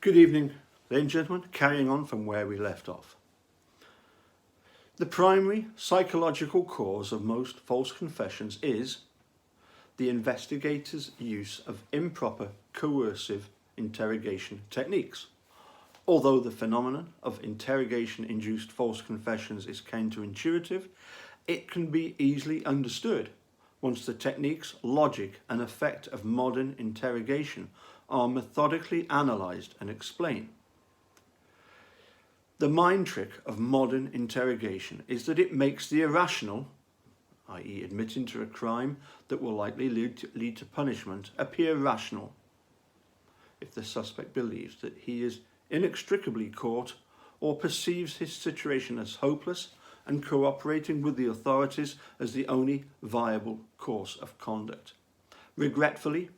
Good evening, ladies and gentlemen, carrying on from where we left off. The primary psychological cause of most false confessions is the investigator's use of improper coercive interrogation techniques. Although the phenomenon of interrogation-induced false confessions is counterintuitive, it can be easily understood once the techniques, logic and effect of modern interrogation are methodically analysed and explained. The mind trick of modern interrogation is that it makes the irrational, i.e. admitting to a crime that will likely lead to punishment, appear rational if the suspect believes that he is inextricably caught or perceives his situation as hopeless and cooperating with the authorities as the only viable course of conduct. Regretfully,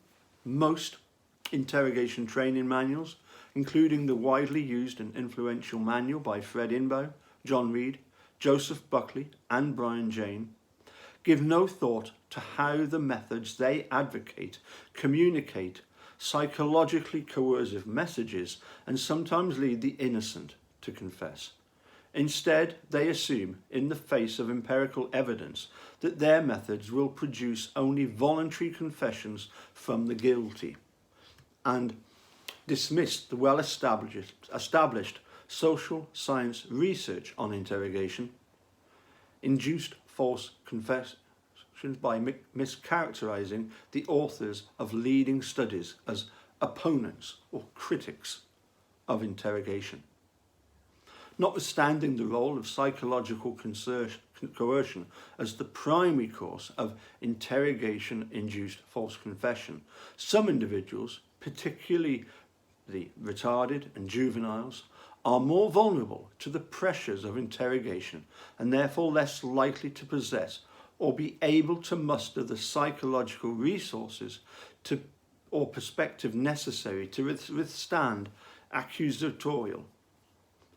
most interrogation training manuals, including the widely used and influential manual by Fred Inbow, John Reed, Joseph Buckley and Brian Jane, give no thought to how the methods they advocate communicate psychologically coercive messages and sometimes lead the innocent to confess. Instead, they assume, in the face of empirical evidence, that their methods will produce only voluntary confessions from the guilty, and dismiss the well-established social science research on interrogation, induced false confessions by mischaracterizing the authors of leading studies as opponents or critics of interrogation. Notwithstanding the role of psychological coercion as the primary cause of interrogation-induced false confession, some individuals, particularly the retarded and juveniles, are more vulnerable to the pressures of interrogation and therefore less likely to possess or be able to muster the psychological resources or perspective necessary to withstand accusatorial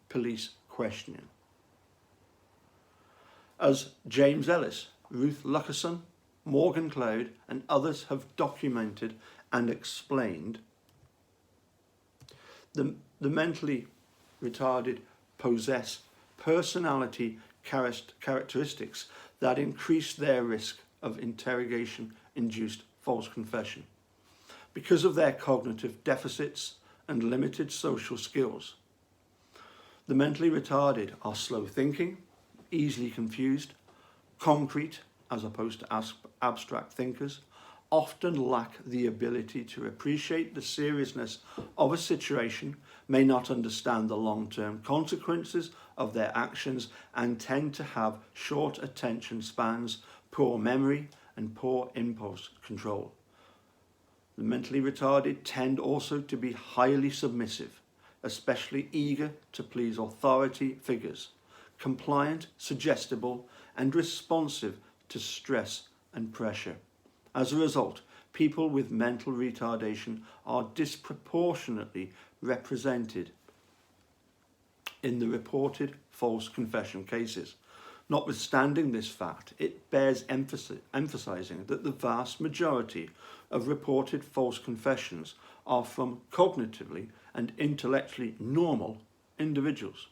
police questioning. As James Ellis, Ruth Luckerson, Morgan Cloud and others have documented and explained, the mentally retarded possess personality characteristics that increase their risk of interrogation-induced false confession because of their cognitive deficits and limited social skills. The mentally retarded are slow thinking, easily confused, concrete as opposed to abstract thinkers, often lack the ability to appreciate the seriousness of a situation, may not understand the long-term consequences of their actions, and tend to have short attention spans, poor memory, and poor impulse control. The mentally retarded tend also to be highly submissive, especially eager to please authority figures, compliant, suggestible, and responsive to stress and pressure. As a result, people with mental retardation are disproportionately represented in the reported false confession cases. Notwithstanding this fact, it bears emphasizing that the vast majority of reported false confessions are from cognitively and intellectually normal individuals.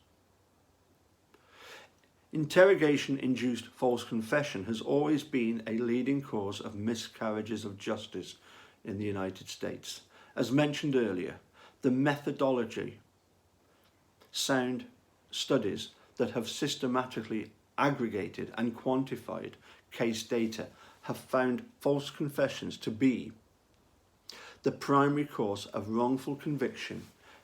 Interrogation-induced false confession has always been a leading cause of miscarriages of justice in the United States. As mentioned earlier, the methodology, sound studies that have systematically aggregated and quantified case data have found false confessions to be the primary cause of wrongful conviction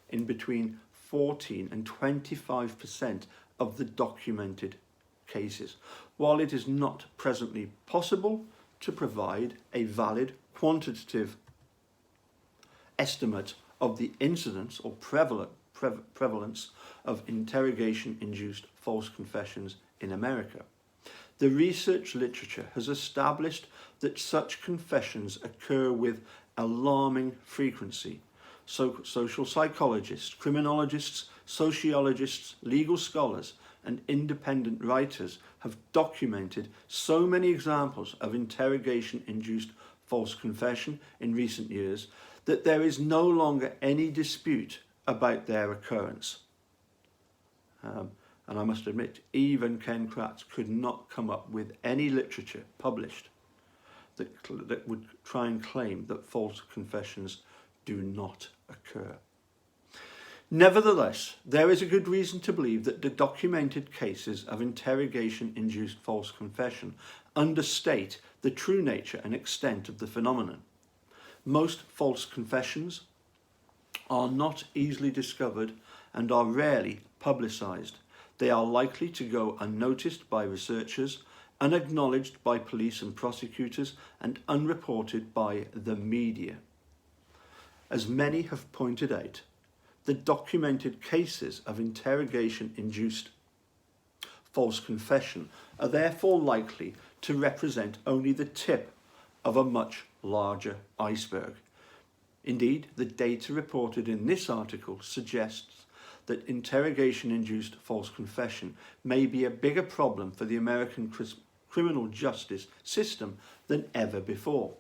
in between 14 and 25% of the documented cases. While it is not presently possible to provide a valid quantitative estimate of the incidence or prevalence of interrogation-induced false confessions in America, the research literature has established that such confessions occur with alarming frequency. So social psychologists, criminologists, sociologists, legal scholars, and independent writers have documented so many examples of interrogation-induced false confession in recent years that there is no longer any dispute about their occurrence. And I must admit, even Ken Kratz could not come up with any literature published that would try and claim that false confessions do not occur. Nevertheless, there is a good reason to believe that the documented cases of interrogation-induced false confession understate the true nature and extent of the phenomenon. Most false confessions are not easily discovered and are rarely publicised. They are likely to go unnoticed by researchers, unacknowledged by police and prosecutors, and unreported by the media. As many have pointed out, the documented cases of interrogation-induced false confession are therefore likely to represent only the tip of a much larger iceberg. Indeed, the data reported in this article suggests that interrogation-induced false confession may be a bigger problem for the American criminal justice system than ever before.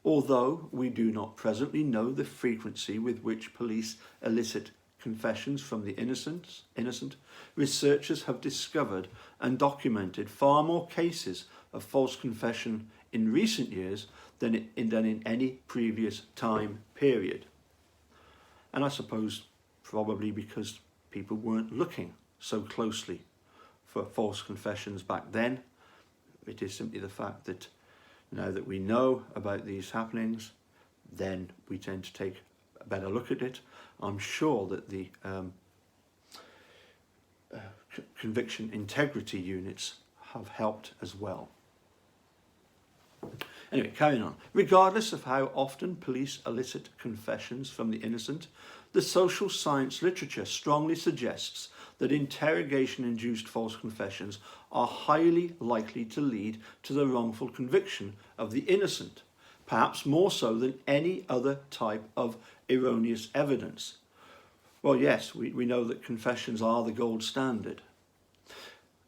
Although we do not presently know the frequency with which police elicit confessions from the innocent, researchers have discovered and documented far more cases of false confession in recent years than in any previous time period. And I suppose probably because people weren't looking so closely for false confessions back then. It is simply the fact that now that we know about these happenings, then we tend to take a better look at it. I'm sure that the conviction integrity units have helped as well. Anyway, carrying on. Regardless of how often police elicit confessions from the innocent, the social science literature strongly suggests that interrogation-induced false confessions are highly likely to lead to the wrongful conviction of the innocent, perhaps more so than any other type of erroneous evidence. Well, yes, we know that confessions are the gold standard.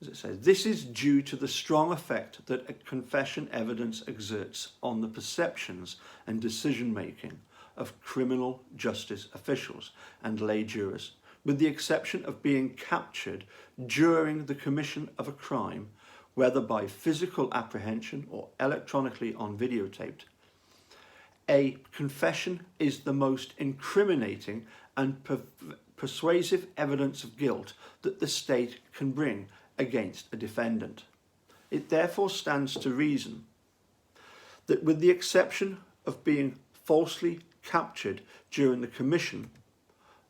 As it says, this is due to the strong effect that a confession evidence exerts on the perceptions and decision-making of criminal justice officials and lay jurors, with the exception of being captured during the commission of a crime, whether by physical apprehension or electronically on videotaped. A confession is the most incriminating and persuasive evidence of guilt that the state can bring against a defendant. It therefore stands to reason that, with the exception of being falsely captured during the commission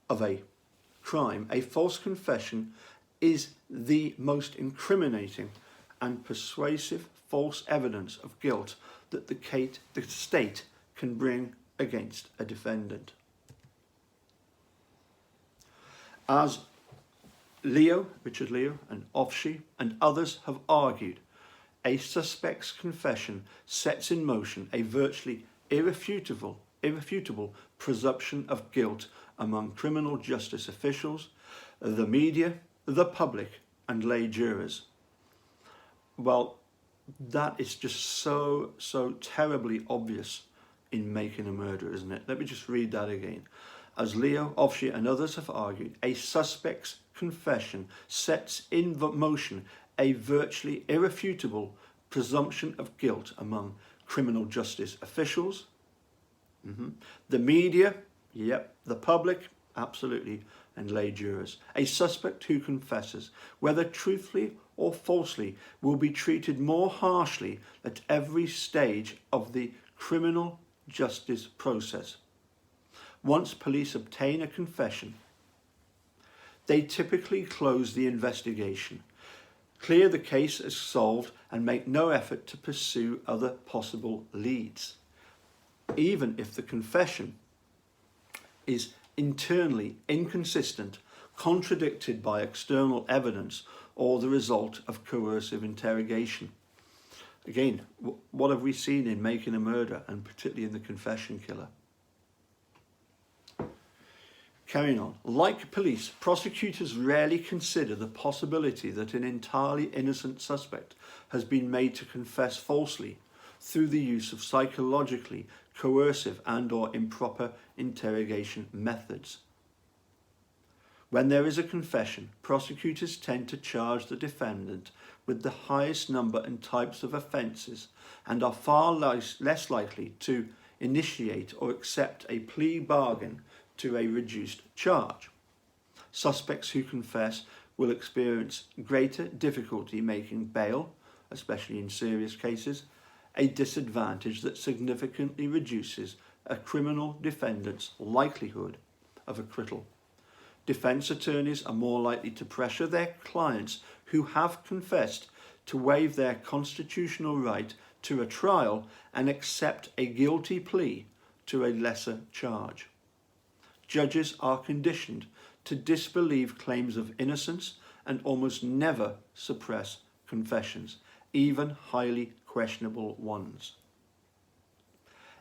of a crime, a false confession is the most incriminating and persuasive false evidence of guilt that the state can bring against a defendant. As Richard Leo and Offshee and others have argued, a suspect's confession sets in motion a virtually irrefutable presumption of guilt among criminal justice officials, the media, the public, and lay jurors. Well, that is just so terribly obvious in Making a Murderer, isn't it? Let me just read that again. As Leo, Offshee, and others have argued, a suspect's confession sets in motion a virtually irrefutable presumption of guilt among criminal justice officials, the media, the public, absolutely, and lay jurors. A suspect who confesses, whether truthfully or falsely, will be treated more harshly at every stage of the criminal justice process. Once police obtain a confession, they typically close the investigation, clear the case as solved, and make no effort to pursue other possible leads, even if the confession is internally inconsistent, contradicted by external evidence, or the result of coercive interrogation. Again, what have we seen in Making a Murderer, and particularly in The Confession Killer? Carrying on. Like police, prosecutors rarely consider the possibility that an entirely innocent suspect has been made to confess falsely through the use of psychologically coercive and/or improper interrogation methods. When there is a confession, prosecutors tend to charge the defendant with the highest number and types of offences and are far less likely to initiate or accept a plea bargain to a reduced charge. Suspects who confess will experience greater difficulty making bail, especially in serious cases, a disadvantage that significantly reduces a criminal defendant's likelihood of acquittal. Defence attorneys are more likely to pressure their clients who have confessed to waive their constitutional right to a trial and accept a guilty plea to a lesser charge. Judges are conditioned to disbelieve claims of innocence and almost never suppress confessions, even highly questionable ones.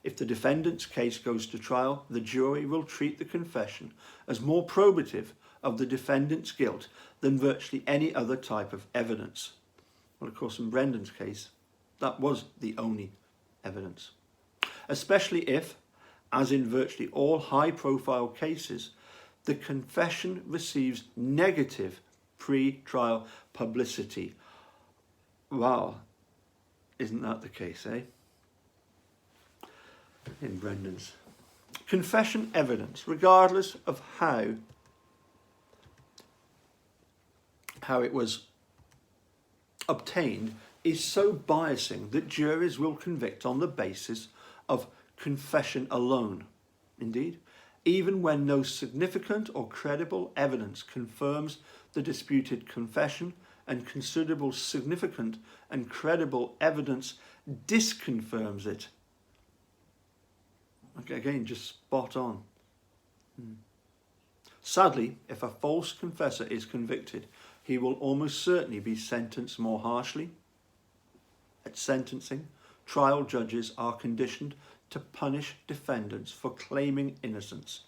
If the defendant's case goes to trial, the jury will treat the confession as more probative of the defendant's guilt than virtually any other type of evidence. Well, of course, in Brendan's case, that was the only evidence. Especially if, as in virtually all high-profile cases, the confession receives negative pre-trial publicity. Wow, isn't that the case, eh? In Brendan's. Confession evidence, regardless of how it was obtained, is so biasing that juries will convict on the basis of confession alone. Indeed, even when no significant or credible evidence confirms the disputed confession and considerable significant and credible evidence disconfirms it. Again, just spot on. Sadly, if a false confessor is convicted, he will almost certainly be sentenced more harshly. At sentencing, trial judges are conditioned to punish defendants for claiming innocence,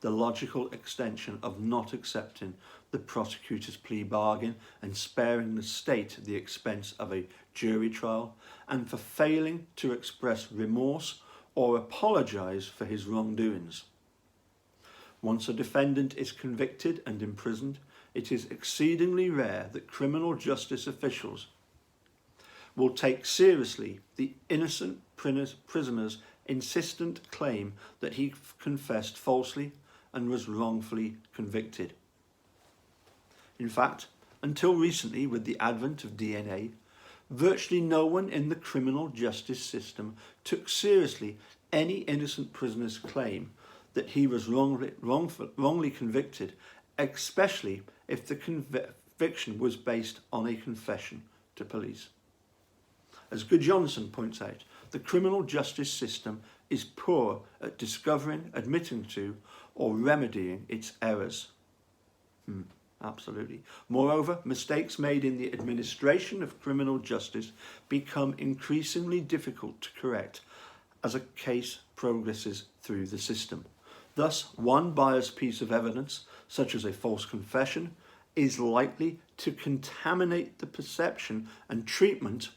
the logical extension of not accepting the prosecutor's plea bargain and sparing the state the expense of a jury trial, and for failing to express remorse or apologise for his wrongdoings. Once a defendant is convicted and imprisoned, it is exceedingly rare that criminal justice officials will take seriously the innocent prisoner's insistent claim that he confessed falsely and was wrongfully convicted. In fact, until recently, with the advent of DNA, virtually no one in the criminal justice system took seriously any innocent prisoner's claim that he was wrongly convicted, especially if the conviction was based on a confession to police. As Good Johnson points out, the criminal justice system is poor at discovering, admitting to, or remedying its errors. Absolutely. Moreover, mistakes made in the administration of criminal justice become increasingly difficult to correct as a case progresses through the system. Thus, one biased piece of evidence, such as a false confession, is likely to contaminate the perception and treatment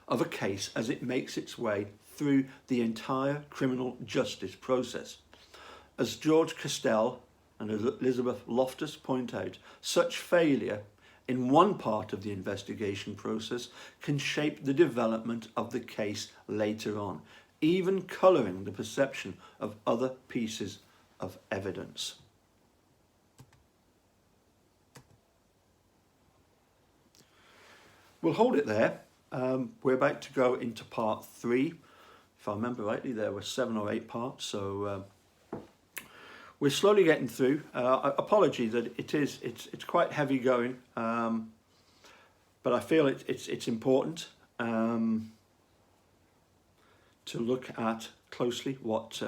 of a case as it makes its way through the entire criminal justice process. As George Castell and Elizabeth Loftus point out, such failure in one part of the investigation process can shape the development of the case later on, even colouring the perception of other pieces of evidence. We'll hold it there. We're about to go into part 3. If I remember rightly, there were 7 or 8 parts, so we're slowly getting through. Apology that it's quite heavy going, but I feel it's important to look at closely what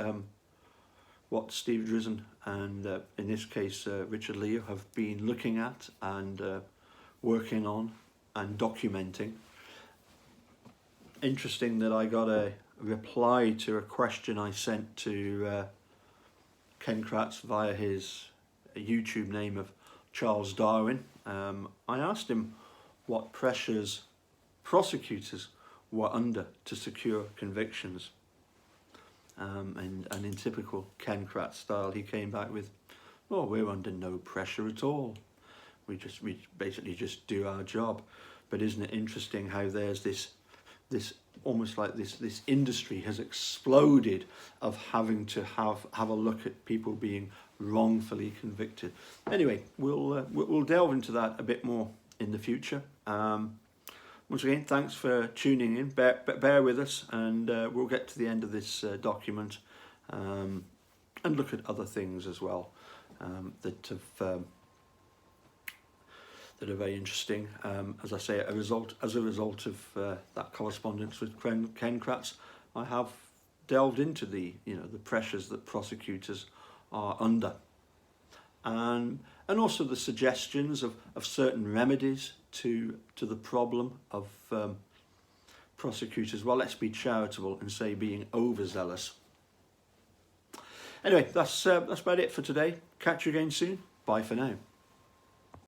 Steve Drizin and in this case Richard Leo have been looking at and working on and documenting. Interesting that I got a reply to a question I sent to Ken Kratz via his YouTube name of Charles Darwin. I asked him what pressures prosecutors were under to secure convictions. And in typical Ken Kratz style, he came back with Well, we're under no pressure at all. We basically just do our job. But isn't it interesting how there's this almost like this industry has exploded of having to have a look at people being wrongfully convicted. Anyway, we'll delve into that a bit more in the future. Once again, thanks for tuning in. Bear with us, and we'll get to the end of this document and look at other things as well that are very interesting. As I say, as a result of that correspondence with Ken Kratz, I have delved into the pressures that prosecutors are under, and also the suggestions of certain remedies to the problem of prosecutors. Well, let's be charitable and say being overzealous. Anyway, that's about it for today. Catch you again soon. Bye for now.